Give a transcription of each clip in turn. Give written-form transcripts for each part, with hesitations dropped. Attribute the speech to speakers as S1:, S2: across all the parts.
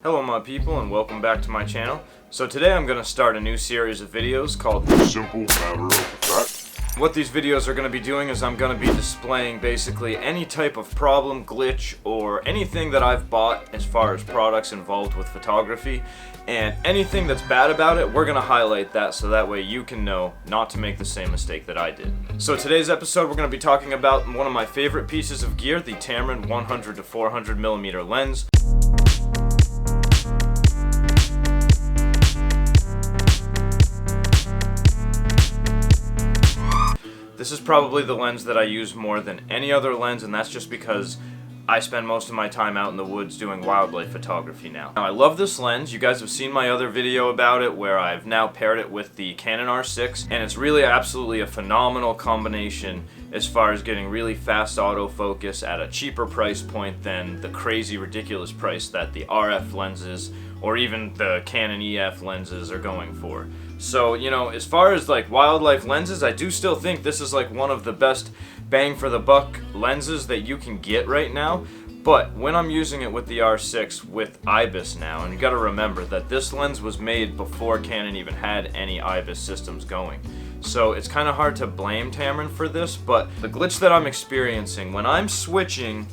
S1: Hello my people and welcome back to my channel. So today I'm going to start a new series of videos called
S2: Simple Matter of Fact.
S1: What these videos are going to be doing is I'm going to be displaying basically any type of problem, glitch, or anything that I've bought as far as products involved with photography. And anything that's bad about it, we're going to highlight that so that way you can know not to make the same mistake that I did. So today's episode we're going to be talking about one of my favorite pieces of gear, the Tamron 100 to 400mm lens. This is probably the lens that I use more than any other lens, and that's just because I spend most of my time out in the woods doing wildlife photography now. Now I love this lens. You guys have seen my other video about it where I've now paired it with the Canon R6, and it's really absolutely a phenomenal combination as far as getting really fast autofocus at a cheaper price point than the crazy ridiculous price that the RF lenses or even the Canon EF lenses are going for. So, you know, as far as like wildlife lenses, I do still think this is like one of the best bang for the buck lenses that you can get right now. But when I'm using it with the R6 with IBIS now, and you gotta remember that this lens was made before Canon even had any IBIS systems going. So it's kind of hard to blame Tamron for this, but the glitch that I'm experiencing when I'm switching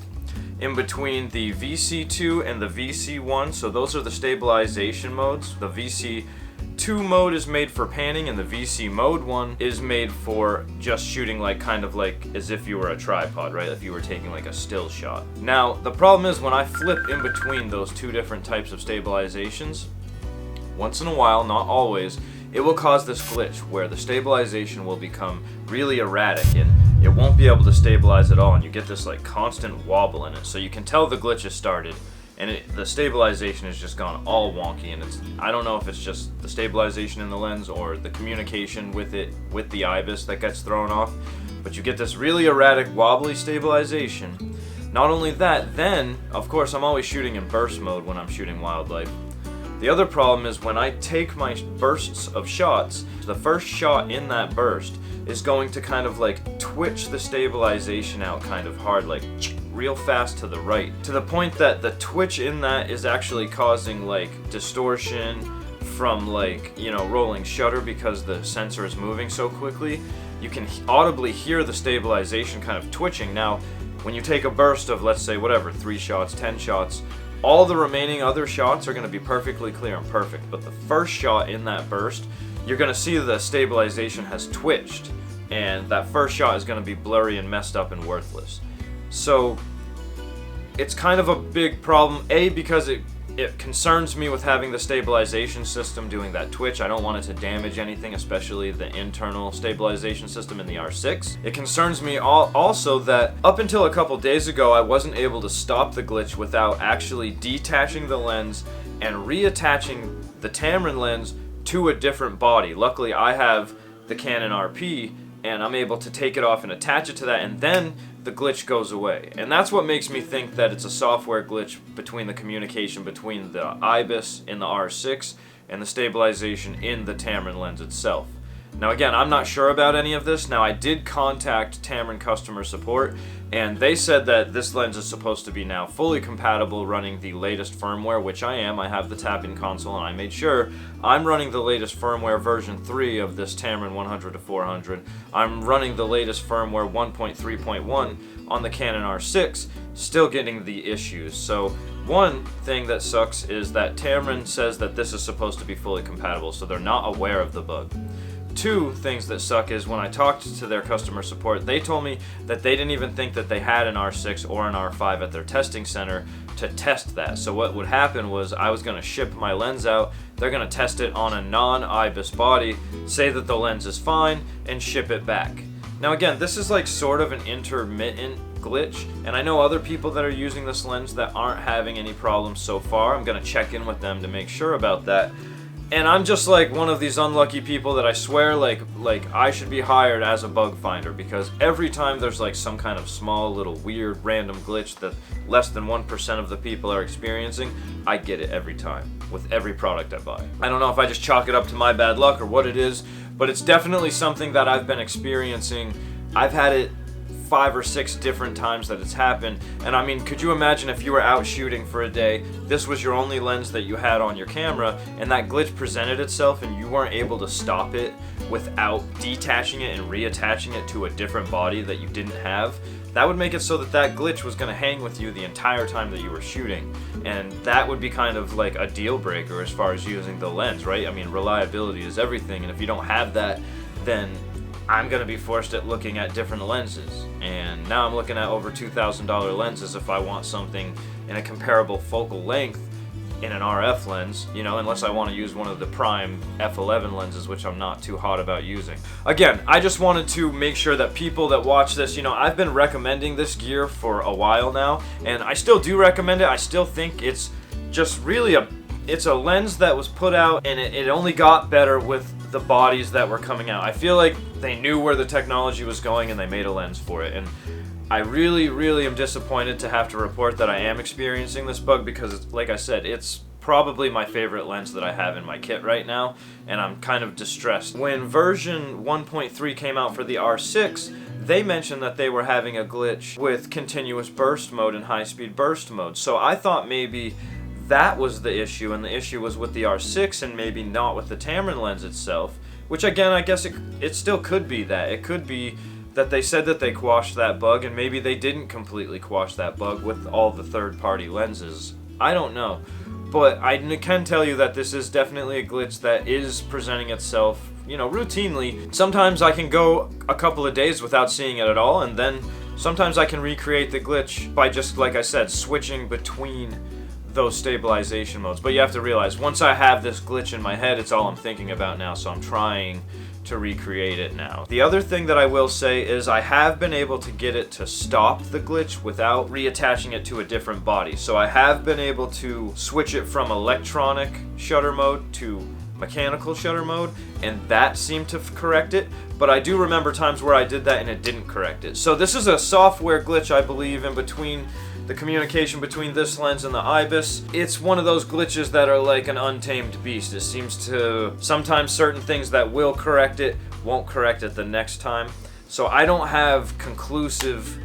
S1: in between the VC2 and the VC1, so those are the stabilization modes. The VC2 mode is made for panning and the VC mode 1 is made for just shooting like kind of like as if you were a tripod, right? If you were taking like a still shot. Now, the problem is when I flip in between those two different types of stabilizations, once in a while, not always, it will cause this glitch where the stabilization will become really erratic and it won't be able to stabilize at all, and you get this like constant wobble in it. So you can tell the glitch has started and the stabilization has just gone all wonky, and I don't know if it's just the stabilization in the lens or the communication with it with the IBIS that gets thrown off, but you get this really erratic wobbly stabilization. Not only that, then of course I'm always shooting in burst mode when I'm shooting wildlife. The other problem is when I take my bursts of shots, the first shot in that burst is going to kind of like twitch the stabilization out kind of hard, like real fast to the right, to the point that the twitch in that is actually causing like distortion from like, you know, rolling shutter because the sensor is moving so quickly. You can audibly hear the stabilization kind of twitching. Now, when you take a burst of, let's say, whatever, 3 shots, 10 shots, all the remaining other shots are going to be perfectly clear and perfect, but the first shot in that burst, you're going to see the stabilization has twitched, and that first shot is going to be blurry and messed up and worthless. So it's kind of a big problem, A, because it concerns me with having the stabilization system doing that twitch. I don't want it to damage anything, especially the internal stabilization system in the R6. It concerns me also that up until a couple days ago, I wasn't able to stop the glitch without actually detaching the lens and reattaching the Tamron lens to a different body. Luckily, I have the Canon RP, and I'm able to take it off and attach it to that, and then the glitch goes away. And that's what makes me think that it's a software glitch between the communication between the IBIS in the R6 and the stabilization in the Tamron lens itself. Now again, I'm not sure about any of this. Now I did contact Tamron customer support, and they said that this lens is supposed to be now fully compatible running the latest firmware, which I am. I have the tap-in console, and I made sure I'm running the latest firmware version 3 of this Tamron 100 to 400. I'm running the latest firmware 1.3.1 on the Canon R6, still getting the issues. So one thing that sucks is that Tamron says that this is supposed to be fully compatible, so they're not aware of the bug. Two things that suck is when I talked to their customer support, they told me that they didn't even think that they had an R6 or an R5 at their testing center to test that. So what would happen was I was going to ship my lens out, they're going to test it on a non-IBIS body, say that the lens is fine, and ship it back. Now again, this is like sort of an intermittent glitch, and I know other people that are using this lens that aren't having any problems so far. I'm going to check in with them to make sure about that. And I'm just like one of these unlucky people that I swear like I should be hired as a bug finder, because every time there's like some kind of small little weird random glitch that less than 1% of the people are experiencing, I get it every time with every product I buy. I don't know if I just chalk it up to my bad luck or what it is, but it's definitely something that I've been experiencing. I've had it 5 or 6 different times that it's happened. And I mean, could you imagine if you were out shooting for a day, this was your only lens that you had on your camera, and that glitch presented itself and you weren't able to stop it without detaching it and reattaching it to a different body that you didn't have? That would make it so that that glitch was going to hang with you the entire time that you were shooting, and that would be kind of like a deal breaker as far as using the lens, right? I mean, reliability is everything, and if you don't have that, then I'm going to be forced at looking at different lenses. And now I'm looking at over $2,000 lenses if I want something in a comparable focal length in an RF lens, you know, unless I want to use one of the prime f11 lenses, which I'm not too hot about using. Again, I just wanted to make sure that people that watch this, you know, I've been recommending this gear for a while now, and I still do recommend it. I still think it's just really it's a lens that was put out, and it only got better with the bodies that were coming out. I feel like they knew where the technology was going and they made a lens for it, and I really, really am disappointed to have to report that I am experiencing this bug, because, like I said, it's probably my favorite lens that I have in my kit right now, and I'm kind of distressed. When version 1.3 came out for the R6, they mentioned that they were having a glitch with continuous burst mode and high-speed burst mode, so I thought maybe that was the issue, and the issue was with the R6 and maybe not with the Tamron lens itself, which again, I guess it still could be that. It could be that they said that they quashed that bug, and maybe they didn't completely quash that bug with all the third-party lenses. I don't know. But I can tell you that this is definitely a glitch that is presenting itself, you know, routinely. Sometimes I can go a couple of days without seeing it at all, and then sometimes I can recreate the glitch by just, like I said, switching between those stabilization modes. But you have to realize, once I have this glitch in my head, it's all I'm thinking about now, so I'm trying to recreate it now. The other thing that I will say is I have been able to get it to stop the glitch without reattaching it to a different body. So I have been able to switch it from electronic shutter mode to mechanical shutter mode, and that seemed to correct it, but I do remember times where I did that and it didn't correct it. So this is a software glitch, I believe, in between the communication between this lens and the IBIS. It's one of those glitches that are like an untamed beast. It seems to, sometimes certain things that will correct it won't correct it the next time. So I don't have conclusive,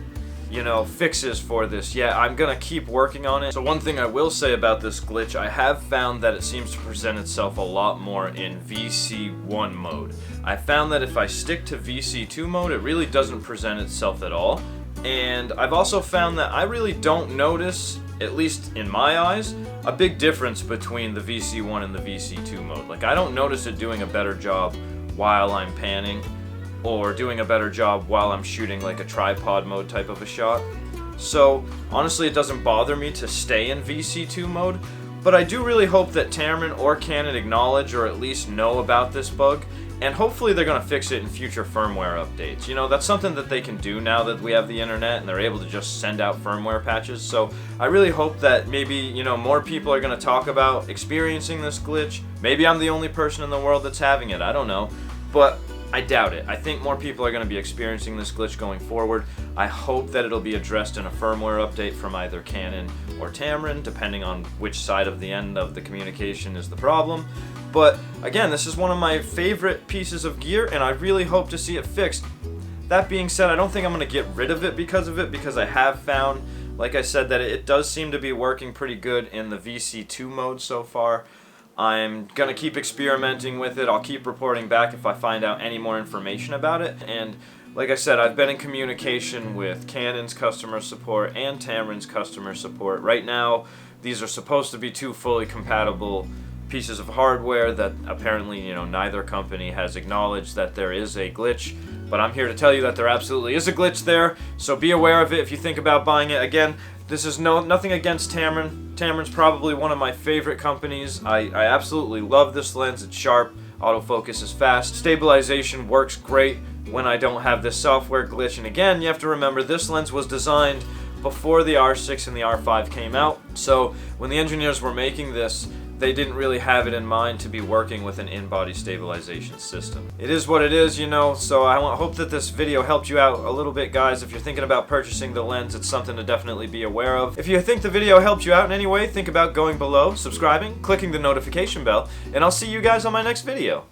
S1: you know, fixes for this yet. I'm gonna keep working on it. So one thing I will say about this glitch, I have found that it seems to present itself a lot more in VC1 mode. I found that if I stick to VC2 mode, it really doesn't present itself at all. And I've also found that I really don't notice, at least in my eyes, a big difference between the VC1 and the VC2 mode. Like, I don't notice it doing a better job while I'm panning, or doing a better job while I'm shooting like a tripod mode type of a shot. So honestly, it doesn't bother me to stay in VC2 mode, but I do really hope that Tamron or Canon acknowledge or at least know about this bug, and hopefully they're going to fix it in future firmware updates. You know, that's something that they can do now that we have the internet and they're able to just send out firmware patches. So I really hope that maybe, you know, more people are going to talk about experiencing this glitch. Maybe I'm the only person in the world that's having it, I don't know. But I doubt it. I think more people are going to be experiencing this glitch going forward. I hope that it'll be addressed in a firmware update from either Canon or Tamron, depending on which side of the end of the communication is the problem. But again, this is one of my favorite pieces of gear, and I really hope to see it fixed. That being said, I don't think I'm going to get rid of it, because I have found, like I said, that it does seem to be working pretty good in the VC2 mode so far. I'm going to keep experimenting with it. I'll keep reporting back if I find out any more information about it. And like I said, I've been in communication with Canon's customer support and Tamron's customer support. Right now, these are supposed to be two fully compatible pieces of hardware that apparently, you know, neither company has acknowledged that there is a glitch. But I'm here to tell you that there absolutely is a glitch there, so be aware of it if you think about buying it. Again, this is nothing against Tamron. Tamron's probably one of my favorite companies. I absolutely love this lens. It's sharp, autofocus is fast, stabilization works great when I don't have this software glitch. And again, you have to remember, this lens was designed before the R6 and the R5 came out, so when the engineers were making this, they didn't really have it in mind to be working with an in-body stabilization system. It is what it is, you know, so I hope that this video helped you out a little bit, guys. If you're thinking about purchasing the lens, it's something to definitely be aware of. If you think the video helped you out in any way, think about going below, subscribing, clicking the notification bell, and I'll see you guys on my next video.